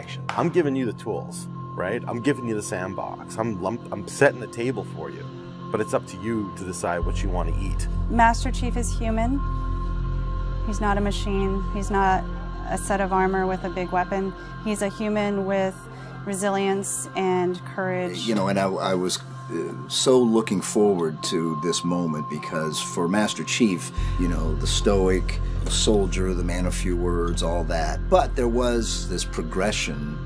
action. I'm giving you the tools, right? I'm giving you the sandbox. I'm setting the table for you, but it's up to you to decide what you want to eat. Master Chief is human. He's not a machine. He's not a set of armor with a big weapon. He's a human with resilience and courage. You know, and I was so looking forward to this moment because for Master Chief, you know, the stoic soldier, the man of few words, all that. But there was this progression,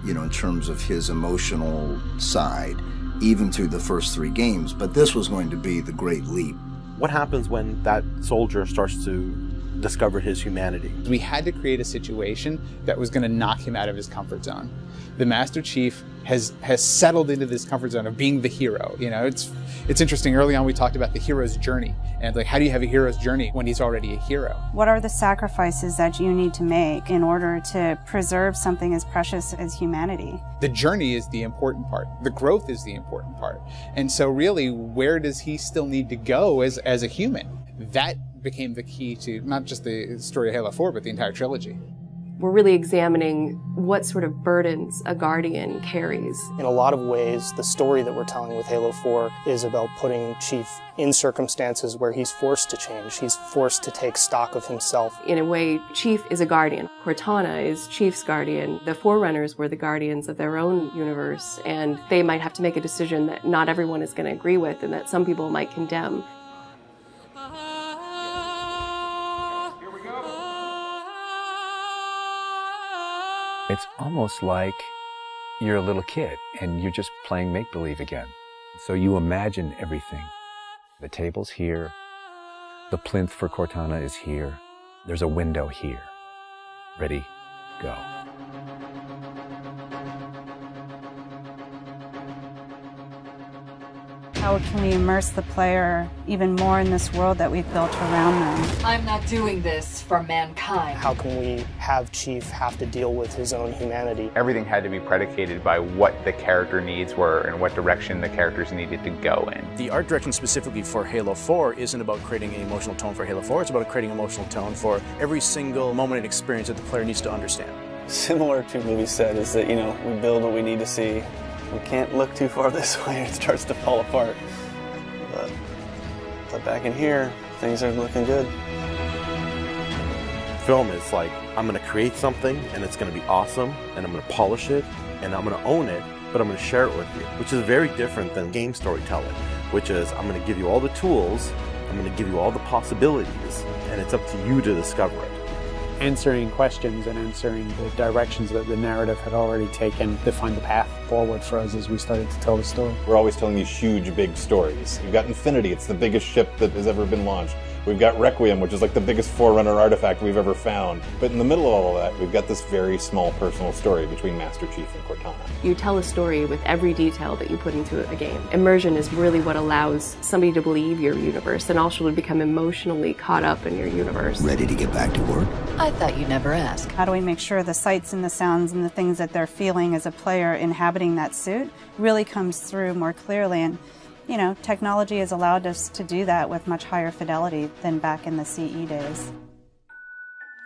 you know, in terms of his emotional side, even through the first 3 games. But this was going to be the great leap. What happens when that soldier starts to discover his humanity? We had to create a situation that was going to knock him out of his comfort zone. The Master Chief has settled into this comfort zone of being the hero. You know, it's interesting. Early on, we talked about the hero's journey, and like, how do you have a hero's journey when he's already a hero? What are the sacrifices that you need to make in order to preserve something as precious as humanity? The journey is the important part. The growth is the important part. And so really, where does he still need to go as a human? That became the key to not just the story of Halo 4, but the entire trilogy. We're really examining what sort of burdens a Guardian carries. In a lot of ways, the story that we're telling with Halo 4 is about putting Chief in circumstances where he's forced to change. He's forced to take stock of himself. In a way, Chief is a Guardian. Cortana is Chief's Guardian. The Forerunners were the Guardians of their own universe, and they might have to make a decision that not everyone is going to agree with and that some people might condemn. It's almost like you're a little kid and you're just playing make-believe again. So you imagine everything. The table's here. The plinth for Cortana is here. There's a window here. Ready, go. How can we immerse the player even more in this world that we've built around them? I'm not doing this for mankind. How can we have Chief have to deal with his own humanity? Everything had to be predicated by what the character needs were and what direction the characters needed to go in. The art direction specifically for Halo 4 isn't about creating an emotional tone for Halo 4, it's about creating an emotional tone for every single moment and experience that the player needs to understand. Similar to what we said is that, you know, we build what we need to see. We can't look too far this way, it starts to fall apart. But back in here, things are looking good. Film is like, I'm going to create something and it's going to be awesome and I'm going to polish it and I'm going to own it, but I'm going to share it with you, which is very different than game storytelling, which is I'm going to give you all the tools, I'm going to give you all the possibilities, and it's up to you to discover it. Answering questions and answering the directions that the narrative had already taken defined the path forward for us as we started to tell the story. We're always telling these huge, big stories. You've got Infinity, it's the biggest ship that has ever been launched. We've got Requiem, which is like the biggest Forerunner artifact we've ever found. But in the middle of all of that, we've got this very small personal story between Master Chief and Cortana. You tell a story with every detail that you put into a game. Immersion is really what allows somebody to believe your universe and also to become emotionally caught up in your universe. Ready to get back to work? I thought you'd never ask. How do we make sure the sights and the sounds and the things that they're feeling as a player inhabiting that suit really comes through more clearly? And you know, technology has allowed us to do that with much higher fidelity than back in the CE days.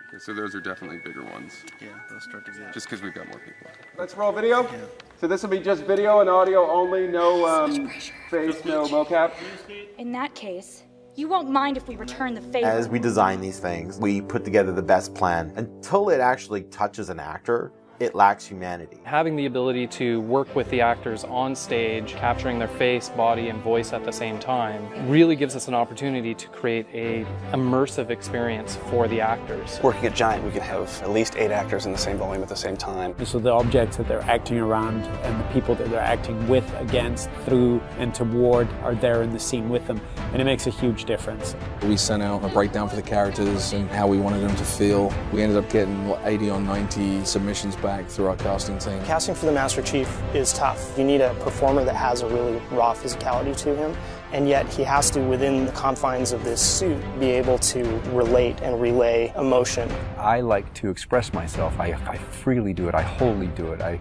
Okay, so those are definitely bigger ones. Yeah, those start to get... Just because we've got more people. Let's roll video. Yeah. So this will be just video and audio only, no face, no mocap. In that case, you won't mind if we return the favor. As we design these things, we put together the best plan. Until it actually touches an actor, it lacks humanity. Having the ability to work with the actors on stage, capturing their face, body, and voice at the same time, really gives us an opportunity to create an immersive experience for the actors. Working at Giant, we can have at least 8 actors in the same volume at the same time. So the objects that they're acting around and the people that they're acting with, against, through, and toward are there in the scene with them, and it makes a huge difference. We sent out a breakdown for the characters and how we wanted them to feel. We ended up getting 80 or 90 submissions back through our casting team. Casting for the Master Chief is tough. You need a performer that has a really raw physicality to him, and yet he has to, within the confines of this suit, be able to relate and relay emotion. I like to express myself. I freely do it. I wholly do it. I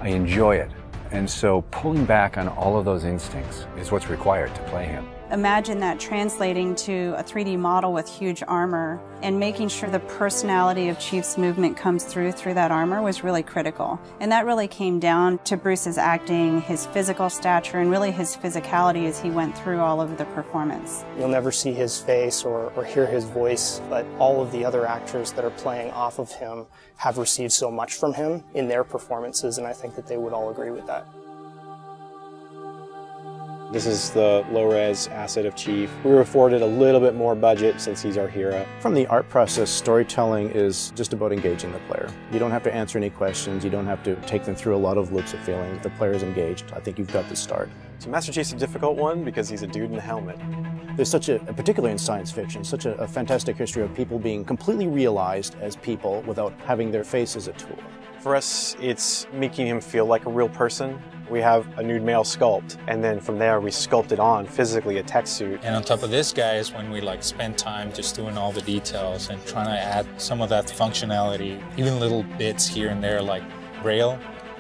enjoy it. And so pulling back on all of those instincts is what's required to play him. Imagine that translating to a 3D model with huge armor and making sure the personality of Chief's movement comes through that armor was really critical. And that really came down to Bruce's acting, his physical stature, and really his physicality as he went through all of the performance. You'll never see his face or hear his voice, but all of the other actors that are playing off of him have received so much from him in their performances, and I think that they would all agree with that. This is the low-res asset of Chief. We were afforded a little bit more budget since he's our hero. From the art process, storytelling is just about engaging the player. You don't have to answer any questions. You don't have to take them through a lot of loops of feeling. The player's engaged. I think you've got the start. So Master Chief's a difficult one because he's a dude in a helmet. There's such a, particularly in science fiction, such a fantastic history of people being completely realized as people without having their face as a tool. For us, it's making him feel like a real person. We have a nude male sculpt, and then from there we sculpt it on physically a tech suit. And on top of this guy is when we spend time just doing all the details and trying to add some of that functionality, even little bits here and there like Braille,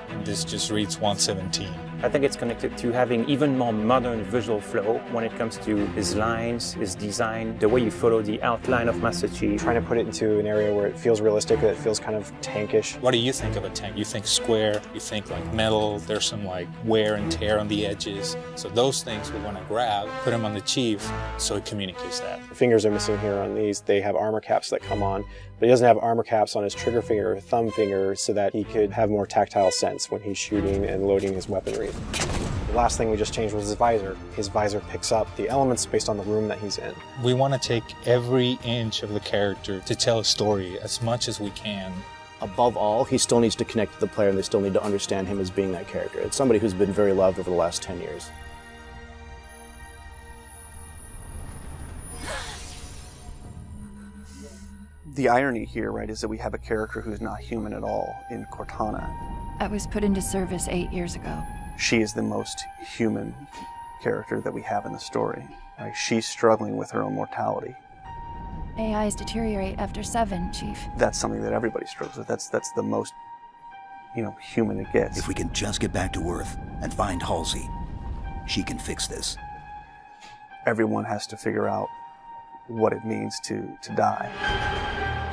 and this just reads 117. I think it's connected to having even more modern visual flow when it comes to his lines, his design, the way you follow the outline of Master Chief. Trying to put it into an area where it feels realistic, that it feels kind of tankish. What do you think of a tank? You think square, you think metal, there's some wear and tear on the edges. So those things we want to grab, put them on the Chief so it communicates that. The fingers are missing here on these. They have armor caps that come on, but he doesn't have armor caps on his trigger finger or thumb finger so that he could have more tactile sense when he's shooting and loading his weaponry. The last thing we just changed was his visor. His visor picks up the elements based on the room that he's in. We want to take every inch of the character to tell a story as much as we can. Above all, he still needs to connect to the player and they still need to understand him as being that character. It's somebody who's been very loved over the last 10 years. The irony here, right, is that we have a character who's not human at all in Cortana. I was put into service 8 years ago. She is the most human character that we have in the story. Right? She's struggling with her own mortality. AIs deteriorate after 7, Chief. That's something that everybody struggles with. That's the most, human it gets. If we can just get back to Earth and find Halsey, she can fix this. Everyone has to figure out what it means to die.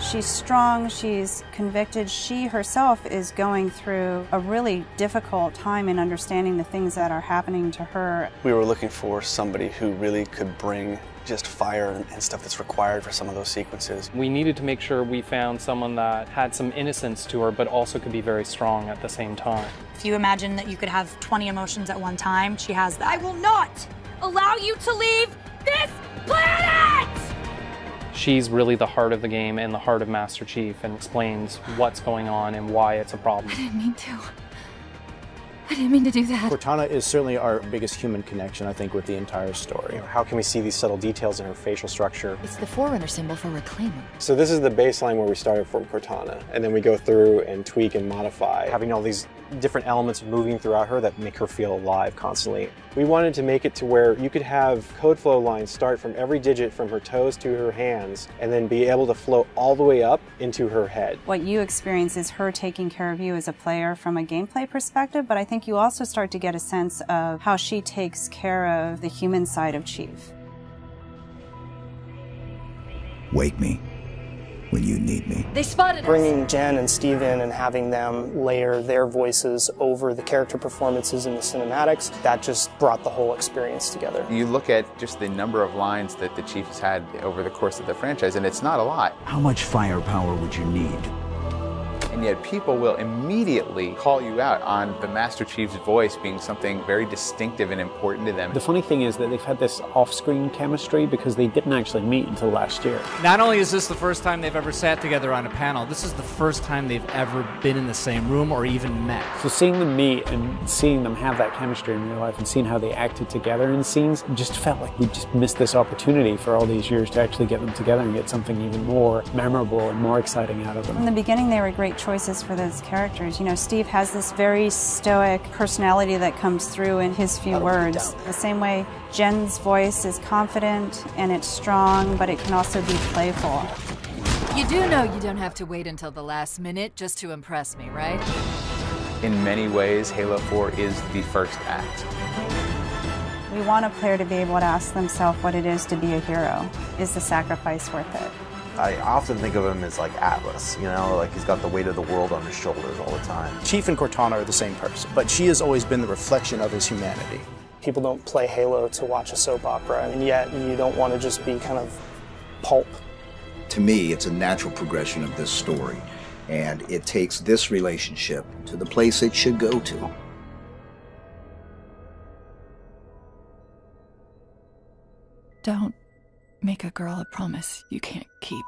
She's strong, she's convicted. She herself is going through a really difficult time in understanding the things that are happening to her. We were looking for somebody who really could bring just fire and stuff that's required for some of those sequences. We needed to make sure we found someone that had some innocence to her, but also could be very strong at the same time. If you imagine that you could have 20 emotions at one time, she has that. I will not allow you to leave this planet! She's really the heart of the game and the heart of Master Chief and explains what's going on and why it's a problem. I didn't mean to. I didn't mean to do that. Cortana is certainly our biggest human connection, I think, with the entire story. How can we see these subtle details in her facial structure? It's the Forerunner symbol for Reclaimer. So this is the baseline where we started from Cortana, and then we go through and tweak and modify, having all these different elements moving throughout her that make her feel alive constantly. We wanted to make it to where you could have code flow lines start from every digit from her toes to her hands, and then be able to flow all the way up into her head. What you experience is her taking care of you as a player from a gameplay perspective, but I think you also start to get a sense of how she takes care of the human side of Chief. Wake me when you need me. They spotted us. Bringing Jen and Steve in and having them layer their voices over the character performances in the cinematics, that just brought the whole experience together. You look at just the number of lines that the Chief has had over the course of the franchise, and it's not a lot. How much firepower would you need? And yet people will immediately call you out on the Master Chief's voice being something very distinctive and important to them. The funny thing is that they've had this off-screen chemistry because they didn't actually meet until last year. Not only is this the first time they've ever sat together on a panel, this is the first time they've ever been in the same room or even met. So seeing them meet and seeing them have that chemistry in real life and seeing how they acted together in scenes just felt like we just missed this opportunity for all these years to actually get them together and get something even more memorable and more exciting out of them. From the beginning, they were great choices for those characters. Steve has this very stoic personality that comes through in his few words. The same way Jen's voice is confident and it's strong, but it can also be playful. You do know you don't have to wait until the last minute just to impress me, right? In many ways, Halo 4 is the first act. We want a player to be able to ask themselves what it is to be a hero. Is the sacrifice worth it? I often think of him as like Atlas, you know, like he's got the weight of the world on his shoulders all the time. Chief and Cortana are the same person, but she has always been the reflection of his humanity. People don't play Halo to watch a soap opera, and yet you don't want to just be kind of pulp. To me, it's a natural progression of this story, and it takes this relationship to the place it should go to. Don't make a girl a promise you can't keep.